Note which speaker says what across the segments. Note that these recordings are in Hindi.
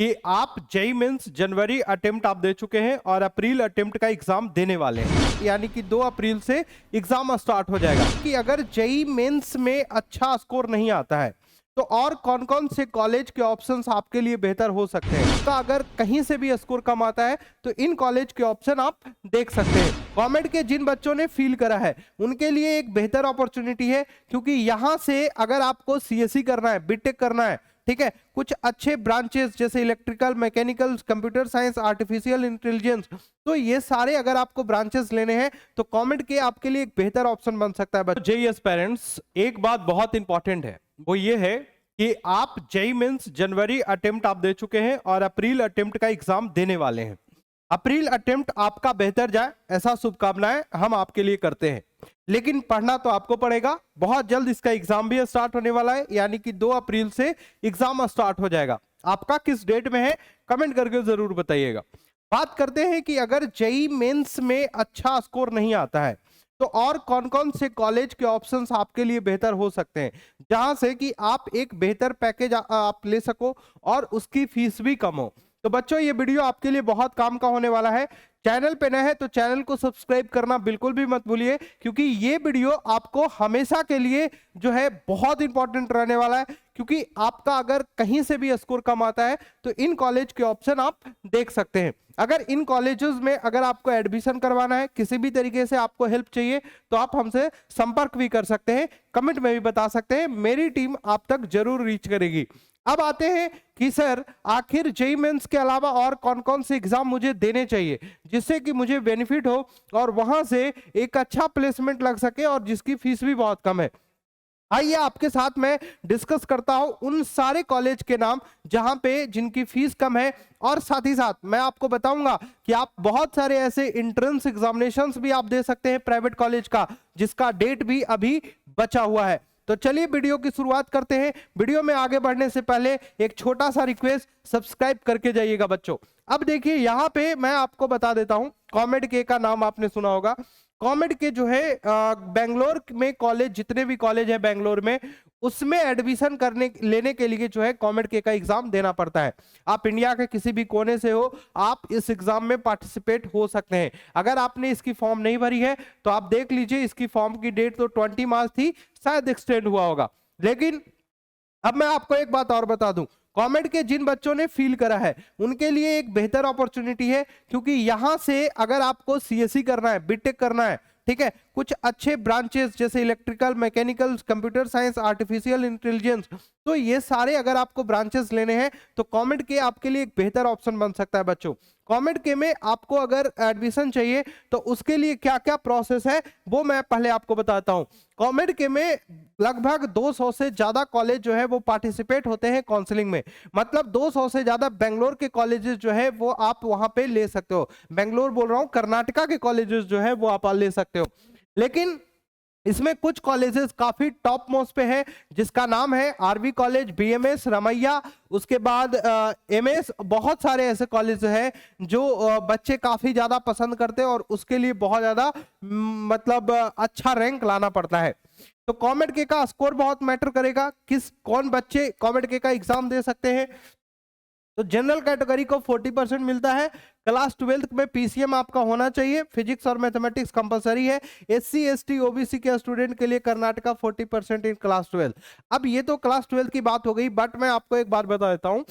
Speaker 1: कि आप जेईई मेंस जनवरी अटेम्प्ट आप दे चुके हैं और अप्रैल अटेम्प्ट का एग्जाम देने वाले हैं, यानी कि 2 अप्रैल से एग्जाम स्टार्ट हो जाएगा। कि अगर जेईई मेंस में अच्छा स्कोर नहीं आता है तो और कौन कौन से कॉलेज के ऑप्शंस आपके लिए बेहतर हो सकते हैं। तो अगर कहीं से भी स्कोर कम आता है तो इन कॉलेज के ऑप्शन आप देख सकते हैं। कमेंट के जिन बच्चों ने फील करा है उनके लिए एक बेहतर अपॉर्चुनिटी है, क्योंकि यहां से अगर आपको सीएससी करना है, बीटेक करना है, ठीक है, कुछ अच्छे ब्रांचेस जैसे electrical, mechanical, computer science, artificial intelligence, तो ये सारे अगर आपको ब्रांचेस लेने हैं तो कमेंट के आपके लिए एक बेहतर ऑप्शन बन सकता है। जेईई पेरेंट्स, एक बात बहुत इंपॉर्टेंट है, वो ये है कि आप जेईई मेंस जनवरी अटेम्प्ट आप दे चुके हैं और अप्रैल अटेम्प्ट का एग्जाम देने वाले हैं। अप्रैल अटेम्प्ट आपका बेहतर जाए ऐसा शुभकामनाएं हम आपके लिए करते हैं, लेकिन पढ़ना तो आपको पड़ेगा। बहुत जल्द इसका एग्जाम भी स्टार्ट होने वाला है, यानी कि 2 अप्रैल से एग्जाम स्टार्ट हो जाएगा। आपका किस डेट में है कमेंट करके जरूर बताइएगा। बात करते हैं कि अगर जेईई मेंस में अच्छा स्कोर नहीं आता है तो और कौन कौन से कॉलेज के ऑप्शंस आपके लिए बेहतर हो सकते हैं, जहां से कि आप एक बेहतर पैकेज आप ले सको और उसकी फीस भी कम हो। तो बच्चों, ये वीडियो आपके लिए बहुत काम का होने वाला है। चैनल पे नए हैं तो चैनल को सब्सक्राइब करना बिल्कुल भी मत भूलिए, क्योंकि ये वीडियो आपको हमेशा के लिए जो है बहुत इंपॉर्टेंट रहने वाला है। क्योंकि आपका अगर कहीं से भी स्कोर कम आता है तो इन कॉलेज के ऑप्शन आप देख सकते हैं। अगर इन कॉलेजेस में अगर आपको एडमिशन करवाना है, किसी भी तरीके से आपको हेल्प चाहिए, तो आप हमसे संपर्क भी कर सकते हैं, कमेंट में भी बता सकते हैं, मेरी टीम आप तक जरूर रीच करेगी। अब आते हैं कि सर आखिर जेईई मेंस के अलावा और कौन कौन से एग्जाम मुझे देने चाहिए जिससे कि मुझे बेनिफिट हो और वहां से एक अच्छा प्लेसमेंट लग सके और जिसकी फीस भी बहुत कम है। आइए आपके साथ मैं डिस्कस करता हूं उन सारे कॉलेज के नाम जहां पे जिनकी फीस कम है, और साथ ही साथ मैं आपको बताऊंगा कि आप बहुत सारे ऐसे एंट्रेंस एग्जामिनेशंस भी आप दे सकते हैं प्राइवेट कॉलेज का, जिसका डेट भी अभी बचा हुआ है। तो चलिए वीडियो की शुरुआत करते हैं। वीडियो में आगे बढ़ने से पहले एक छोटा सा रिक्वेस्ट, सब्सक्राइब करके जाइएगा बच्चों। अब देखिए यहाँ पे मैं आपको बता देता हूं, कॉमेड के का नाम आपने सुना होगा। कॉमेड के जो है बेंगलोर में कॉलेज, जितने भी कॉलेज है बेंगलोर में, उसमें एडमिशन करने लेने के लिए जो है कॉमेड के का एग्जाम देना पड़ता है। आप इंडिया के किसी भी कोने से हो, आप इस एग्जाम में पार्टिसिपेट हो सकते हैं। अगर आपने इसकी फॉर्म नहीं भरी है तो आप देख लीजिए, इसकी फॉर्म की डेट तो 20 मार्च थी, शायद एक्सटेंड हुआ होगा। लेकिन अब मैं आपको एक बात और बता दूं, कमेंट के जिन बच्चों ने फील करा है उनके लिए एक बेहतर अपॉर्चुनिटी है, क्योंकि यहां से अगर आपको सीएससी करना है, बीटेक करना है, ठीक है, कुछ अच्छे ब्रांचेस जैसे electrical, mechanical, computer science, artificial intelligence, तो ये सारे अगर आपको ब्रांचेस लेने हैं तो कमेंट के आपके लिए एक बेहतर ऑप्शन बन सकता है बच्चों। कमेंट के में आपको अगर एडमिशन चाहिए तो उसके लिए क्या क्या प्रोसेस है वो मैं पहले आपको बताता हूं। कमेंट के में लगभग 200 से ज्यादा कॉलेज जो है वो पार्टिसिपेट होते हैं काउंसलिंग में, मतलब 200 से ज्यादा बेंगलोर के कॉलेजेस जो है वो आप वहां पे ले सकते हो। बेंगलोर बोल रहा हूं, कर्नाटका के कॉलेजेस जो है वो आप ले सकते हो। लेकिन इसमें कुछ कॉलेजेस काफी टॉप मोस्ट पे है, जिसका नाम है आरवी कॉलेज, बीएमएस, रमैया, उसके बाद एमएस। बहुत सारे ऐसे कॉलेज हैं जो बच्चे काफी ज्यादा पसंद करते हैं और उसके लिए बहुत ज्यादा मतलब अच्छा रैंक लाना पड़ता है। तो कॉमेड के का स्कोर बहुत मैटर करेगा, कौन बच्चे कॉमेड के का एग्जाम दे सकते हैं। तो जनरल कैटेगरी को 40% मिलता है। क्लास 12 में पीसीएम आपका होना चाहिए, फिजिक्स और मैथमेटिक्स कंपलसरी है। एससी एसटी ओबीसी के स्टूडेंट के लिए कर्नाटका 40% इन क्लास 12। अब ये तो क्लास 12 की बात हो गई, बट मैं आपको एक बात बता देता हूँ,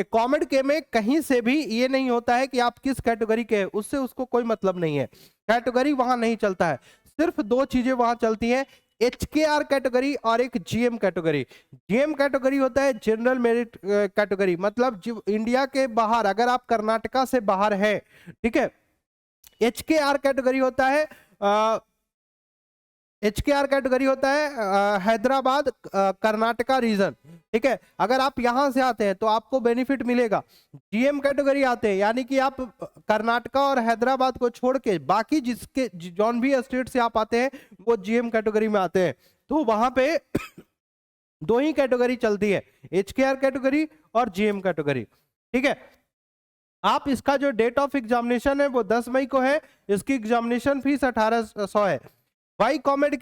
Speaker 1: कॉमेड के में कहीं से भी ये नहीं होता है कि आप किस कैटेगरी के हैं, उससे उसको कोई मतलब नहीं है। कैटेगरी वहां नहीं चलता है, सिर्फ 2 चीजें वहां चलती हैं, एचकेआर कैटेगरी और एक जीएम कैटेगरी। जीएम कैटेगरी होता है जनरल मेरिट कैटेगरी, मतलब इंडिया के बाहर अगर आप कर्नाटका से बाहर है, ठीक है। एचकेआर कैटेगरी होता है एचकेआर कैटेगरी होता है हैदराबाद कर्नाटका रीजन, ठीक है। अगर आप यहां से आते हैं तो आपको बेनिफिट मिलेगा। जीएम कैटेगरी आते हैं यानी कि आप कर्नाटका और हैदराबाद को छोड़ के बाकी जिसके जौन भी स्टेट से आप आते हैं वो जीएम कैटेगरी में आते हैं। तो वहां पे 2 ही कैटेगरी चलती है, एचकेआर कैटेगरी और जीएम कैटेगरी, ठीक है। आप इसका जो डेट ऑफ एग्जामिनेशन है वो 10 मई को है, इसकी एग्जामिनेशन फीस 1800 है। भाई कॉमेड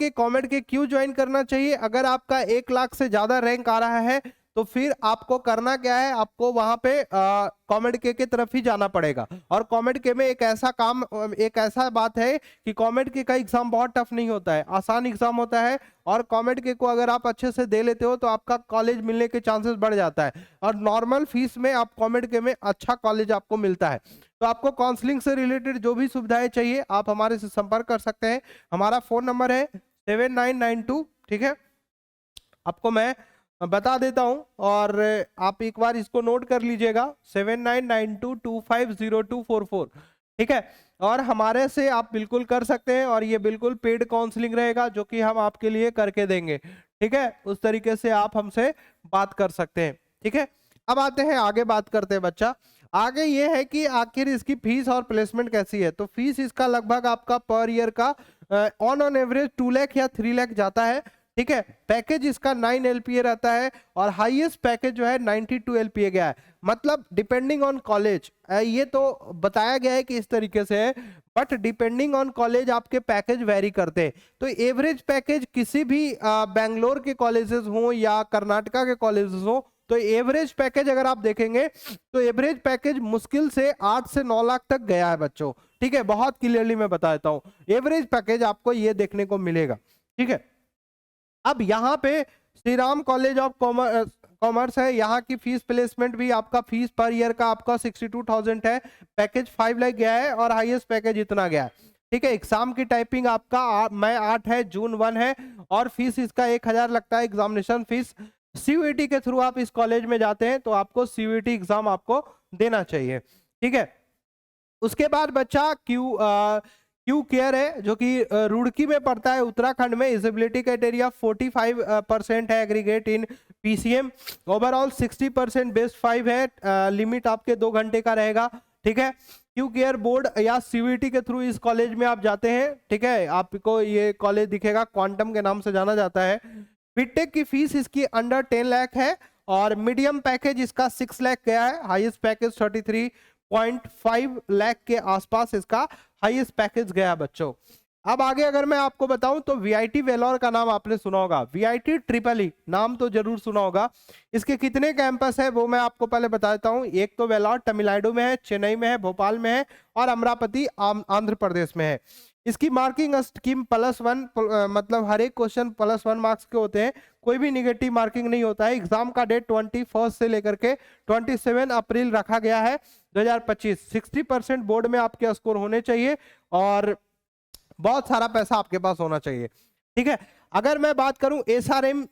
Speaker 1: के क्यों ज्वाइन करना चाहिए? अगर आपका 1 लाख से ज्यादा रैंक आ रहा है तो फिर आपको करना क्या है, आपको वहां पे कॉमेड के तरफ ही जाना पड़ेगा। और कॉमेड के में एक ऐसा बात है कि कॉमेड के का एग्जाम बहुत टफ नहीं होता है, आसान एग्जाम होता है। और कॉमेड के को अगर आप अच्छे से दे लेते हो तो आपका कॉलेज मिलने के चांसेस बढ़ जाता है, और नॉर्मल फीस में आप कॉमेड के में अच्छा कॉलेज आपको मिलता है। तो आपको काउंसलिंग से रिलेटेड जो भी सुविधाएं चाहिए आप हमारे से संपर्क कर सकते हैं। हमारा फोन नंबर है 7992, ठीक है, आपको मैं बता देता हूं और आप एक बार इसको नोट कर लीजिएगा, 7992250244, ठीक है। और हमारे से आप बिल्कुल कर सकते हैं, और ये बिल्कुल पेड काउंसलिंग रहेगा जो कि हम आपके लिए करके देंगे, ठीक है। उस तरीके से आप हमसे बात कर सकते हैं, ठीक है। अब आते हैं आगे, बात करते हैं बच्चा। आगे ये है कि आखिर इसकी फीस और प्लेसमेंट कैसी है। तो फीस इसका लगभग आपका पर ईयर का ऑन एवरेज 2 लाख या 3 लाख जाता है, ठीक है। पैकेज इसका 9 LPA रहता है, और हाईएस्ट पैकेज जो है 92 LPA गया है। मतलब डिपेंडिंग ऑन कॉलेज, ये तो बताया गया है कि इस तरीके से है, बट डिपेंडिंग ऑन कॉलेज आपके पैकेज वेरी करते हैं। तो एवरेज पैकेज किसी भी बेंगलोर के कॉलेजेस हो या कर्नाटका के कॉलेजेस हो, तो एवरेज पैकेज अगर आप देखेंगे तो एवरेज पैकेज मुश्किल से 8 से 9 लाख तक गया है बच्चों, ठीक है। बहुत क्लियरली मैं बता देता हूं, एवरेज पैकेज आपको ये देखने को मिलेगा, ठीक है। अब यहाँ पे Shri Ram college of commerce है, यहाँ की फीस प्लेसमेंट भी आपका फीस पर ईयर का आपका 62,000 है, पैकेज 5 लाख गया है, और हाईएस्ट पैकेज इतना गया है, ठीक है। एग्जाम की टाइपिंग आपका मई 8 है, जून 1 है, और फीस इसका 1000 लगता है एग्जामिनेशन फीस। सीयूईटी के थ्रू आप इस कॉलेज में जाते हैं तो आपको सीयूईटी एग्जाम आपको देना चाहिए, ठीक है। उसके बाद बच्चा क्यू केयर है, जो कि रुड़की में पड़ता है, उत्तराखंड में। इजिबिलिटी क्राइटेरिया 45% है, aggregate in PCM, overall 60% best 5 है, लिमिट आपके 2 घंटे का रहेगा, ठीक है। क्यू केयर बोर्ड या सीयूईटी के थ्रू इस कॉलेज में आप जाते हैं, ठीक है। आपको ये कॉलेज दिखेगा, क्वांटम के नाम से जाना जाता है। बीटेक की फीस इसकी अंडर 10 लाख है, और मीडियम पैकेज इसका 6 लाख गया है, हाईएस्ट पैकेज 33.5 लाख के आसपास इसका हाईएस्ट पैकेज गया बच्चों। अब आगे अगर मैं आपको बताऊं तो वीआईटी वेलोर का नाम आपने सुना होगा, वीआईटी ट्रिपल ई नाम तो जरूर सुना होगा। इसके कितने कैंपस है वो मैं आपको पहले बता देता हूं। एक तो वेलोर तमिलनाडु में है, चेन्नई में है, भोपाल में है, और अमरावती आंध्र प्रदेश में है। इसकी मार्किंग स्कीम +1, मतलब हर एक क्वेश्चन +1 मार्क्स के होते हैं, कोई भी निगेटिव मार्किंग नहीं होता है। एग्जाम का डेट 21 से लेकर के 27 अप्रैल रखा गया है 2025। 60% बोर्ड में आपके स्कोर होने चाहिए, और बहुत सारा पैसा आपके पास होना चाहिए, ठीक है। अगर मैं बात करूं एसआरएम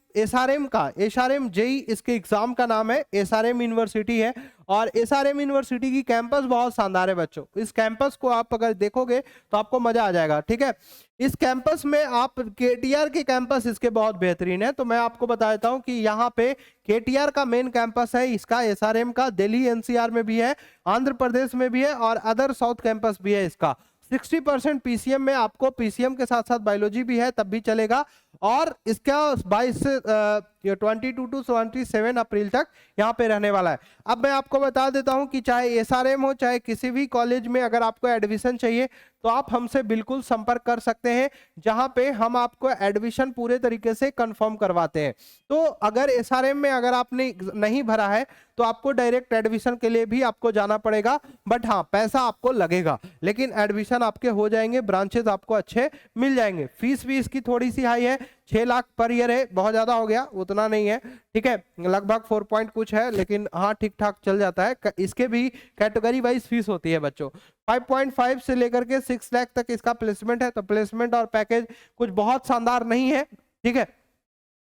Speaker 1: जेई इसके एग्जाम का नाम है, एसआरएम यूनिवर्सिटी है, और एसआरएम यूनिवर्सिटी की कैंपस बहुत शानदार है बच्चों। इस कैंपस को आप अगर देखोगे तो आपको मजा आ जाएगा, ठीक है। इस कैंपस में आप केटीआर के कैंपस इसके बहुत बेहतरीन है। तो मैं आपको बता देता हूं कि यहाँ पे केटीआर का मेन कैंपस है इसका, एसआरएम का दिल्ली एनसीआर में भी है, आंध्र प्रदेश में भी है, और अदर साउथ कैंपस भी है इसका। 60% पीसीएम में, आपको पीसीएम के साथ साथ बायोलॉजी भी है तब भी चलेगा, और इसका 22 से 22 टू 27 अप्रैल तक यहाँ पे रहने वाला है। अब मैं आपको बता देता हूँ कि चाहे एसआरएम हो चाहे किसी भी कॉलेज में अगर आपको एडमिशन चाहिए तो आप हमसे बिल्कुल संपर्क कर सकते हैं, जहां पे हम आपको एडमिशन पूरे तरीके से कंफर्म करवाते हैं। तो अगर एसआरएम में अगर आपने नहीं भरा है तो आपको डायरेक्ट एडमिशन के लिए भी आपको जाना पड़ेगा, बट हाँ पैसा आपको लगेगा, लेकिन एडमिशन आपके हो जाएंगे, ब्रांचेस आपको अच्छे मिल जाएंगे। फीस भी इसकी थोड़ी सी हाई है, 6 लाख पर ईयर है, बहुत ज्यादा हो गया, उतना नहीं है, ठीक है, लगभग 4 पॉइंट कुछ है, लेकिन हाँ ठीक ठाक चल जाता है। इसके भी कैटेगरी वाइज फीस होती है बच्चों। 5.5 से लेकर के 6 लाख तक इसका प्लेसमेंट है, तो प्लेसमेंट और पैकेज कुछ बहुत शानदार नहीं है, ठीक है।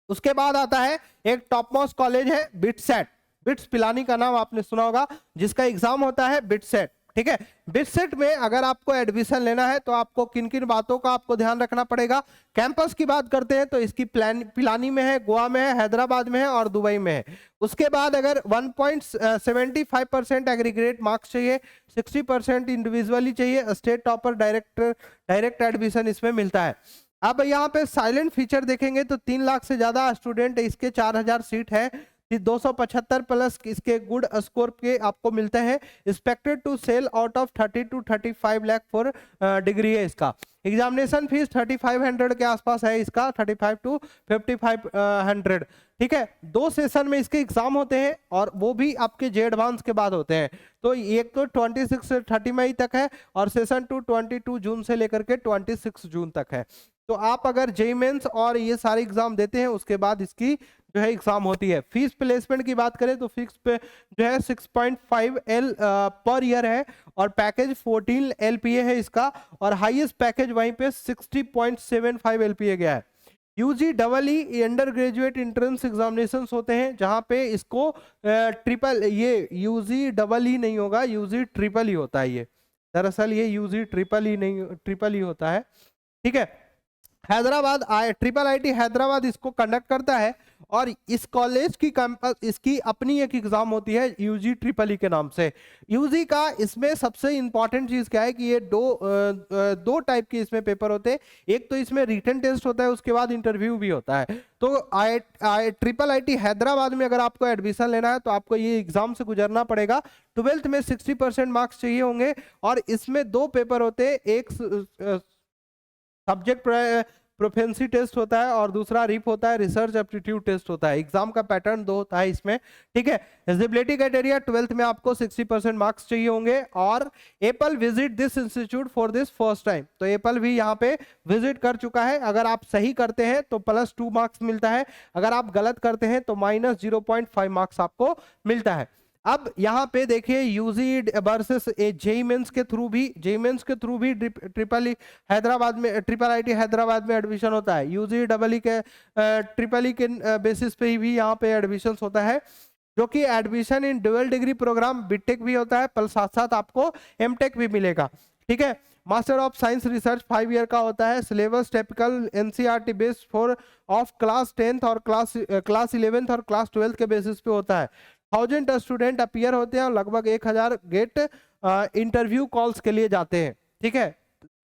Speaker 1: उसके बाद आता है एक टॉप मोस्ट कॉलेज है बिटसेट, बिट्स पिलानी का नाम आपने सुना होगा, जिसका एग्जाम होता है बिटसेट, ठीक है। बिटसेट में अगर आपको एडमिशन लेना है तो आपको किन किन बातों का आपको ध्यान रखना पड़ेगा। कैंपस की बात करते हैं तो इसकी पिलानी में है, गोवा में है, हैदराबाद में है, और दुबई में है। उसके बाद अगर 1.75% एग्रीगेट मार्क्स चाहिए, 60% इंडिविजुअली चाहिए, स्टेट टॉपर डायरेक्ट एडमिशन इसमें मिलता है। अब यहाँ पे साइलेंट फीचर देखेंगे तो 3 लाख से ज्यादा स्टूडेंट, इसके 4000 सीट है, 275 प्लस इसके गुड स्कोर के आपको मिलते हैं। Expected to sell out of 30 to 35 lakh for degree है इसका। एग्जामिनेशन फीस 3500 के आसपास है इसका, 35 to 5500। ठीक है, 2 सेशन में इसके एग्जाम होते हैं और वो भी आपके जे एडवांस के बाद होते हैं। तो एक तो 26 से 30 मई तक है और सेशन 2 22 जून से लेकर के 26 जून तक है। तो आप अगर जेईई मेंस और ये सारे एग्जाम देते हैं उसके बाद इसकी जो है एग्जाम होती है। फीस प्लेसमेंट की बात करें तो फिक्स पे जो है 6.5 L पर ईयर है और पैकेज 14 LPA है इसका, और हाईएस्ट पैकेज वहीं पे 60.75 LPA गया है। UG double E undergraduate entrance examinations होते हैं जहां पे इसको ट्रिपल, ये यूजी डबल ई नहीं होगा, यूजी ट्रिपल ई होता है। ये दरअसल ये यूजी ट्रिपल ई नहीं, ट्रिपल ई होता है। ठीक है, हैदराबाद ट्रिपल आईटी हैदराबाद इसको कंडक्ट करता है और इस कॉलेज की कैंपस इसकी अपनी एक एग्जाम होती है यूजी ट्रिपल ई के नाम से। यूजी का इसमें सबसे इंपॉर्टेंट चीज क्या है कि ये दो टाइप के इसमें पेपर होते हैं। एक तो इसमें रिटन टेस्ट होता है, उसके बाद इंटरव्यू भी होता है। तो ट्रिपल आईटी हैदराबाद में अगर आपको एडमिशन लेना है तो आपको ये एग्जाम से गुजरना पड़ेगा। 12th में 60% मार्क्स चाहिए होंगे और इसमें 2 पेपर होते हैं, एक सब्जेक्ट प्रोफेंसी टेस्ट होता है और दूसरा रिप होता है, रिसर्च एप्टीट्यूड टेस्ट होता है। एग्जाम का पैटर्न 2 होता है इसमें। ठीक है, एलिजिबिलिटी क्राइटेरिया 12th में आपको 60% मार्क्स चाहिए होंगे और Apple visit this institute for this first time. तो एपल भी यहाँ पे विजिट कर चुका है। अगर आप सही करते हैं तो +2 मार्क्स मिलता है, अगर आप गलत करते हैं तो -0.5 मार्क्स आपको मिलता है। अब यहाँ पे देखिए यूजी वर्सेस जेईई मेंस के थ्रू भी ट्रिपल आईटी हैदराबाद में एडमिशन होता है। यूजी डबल ई के ट्रिपल ई के बेसिस पे भी यहाँ पे एडमिशन होता है, जो कि admission in dual degree programme BTech भी होता है, पर साथ साथ आपको एमटेक भी मिलेगा। ठीक है, master of science research 5 year का होता है। Syllabus typical NCERT based for of class 10th और क्लास 11th और क्लास 12th के बेसिस पे होता है। 1000 स्टूडेंट अपीयर होते हैं और लगभग 1000 गेट इंटरव्यू कॉल्स के लिए जाते हैं। ठीक है,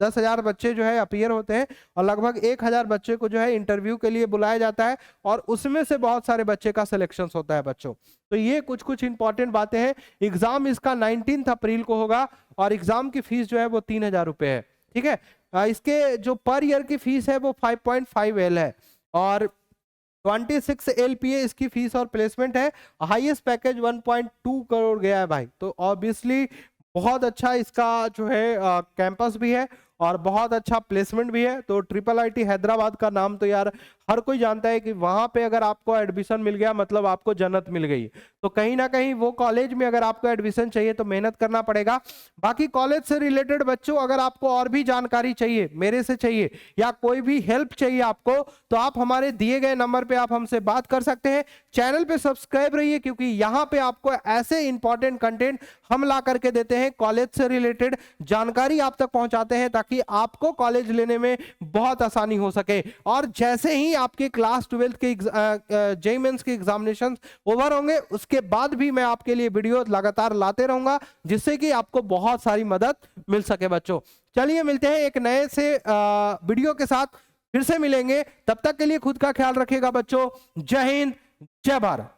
Speaker 1: 10,000 बच्चे जो है अपीयर होते हैं और लगभग 1000 बच्चे को जो है इंटरव्यू के लिए बुलाया जाता है और उसमें से बहुत सारे बच्चे का सिलेक्शन होता है बच्चों। तो ये कुछ इंपॉर्टेंट बातें हैं। एग्जाम इसका 19 अप्रैल को होगा और एग्जाम की फीस जो है वो 3000 रुपये है। ठीक है, इसके जो पर ईयर की फीस है वो 5.5 L है और 26 LPA इसकी फीस और प्लेसमेंट है। हाईएस्ट पैकेज 1.2 करोड़ गया है भाई। तो ऑब्वियसली बहुत अच्छा इसका जो है कैंपस भी है और बहुत अच्छा प्लेसमेंट भी है। तो ट्रिपल आईटी हैदराबाद का नाम तो यार हर कोई जानता है कि वहां पे अगर आपको एडमिशन मिल गया मतलब आपको जन्नत मिल गई। तो कहीं ना कहीं वो कॉलेज में अगर आपको एडमिशन चाहिए तो मेहनत करना पड़ेगा। बाकी कॉलेज से रिलेटेड बच्चों अगर आपको और भी जानकारी चाहिए, मेरे से चाहिए या कोई भी हेल्प चाहिए आपको, तो आप हमारे दिए गए नंबर पे आप हमसे बात कर सकते हैं। चैनल पे सब्सक्राइब रहिए क्योंकि यहाँ पे आपको ऐसे इंपॉर्टेंट कंटेंट हम ला करके देते हैं, कॉलेज से रिलेटेड जानकारी आप तक पहुंचाते हैं ताकि आपको कॉलेज लेने में बहुत आसानी हो सके। और जैसे ही आपके क्लास 12th के जेईई मेंस के एग्जामिनेशन ओवर होंगे उसके बाद भी मैं आपके लिए वीडियो लगातार लाते रहूंगा जिससे कि आपको बहुत सारी मदद मिल सके बच्चों। चलिए मिलते हैं एक नए से वीडियो के साथ, फिर से मिलेंगे। तब तक के लिए खुद का ख्याल रखिएगा बच्चों। जय हिंद, जय भारत।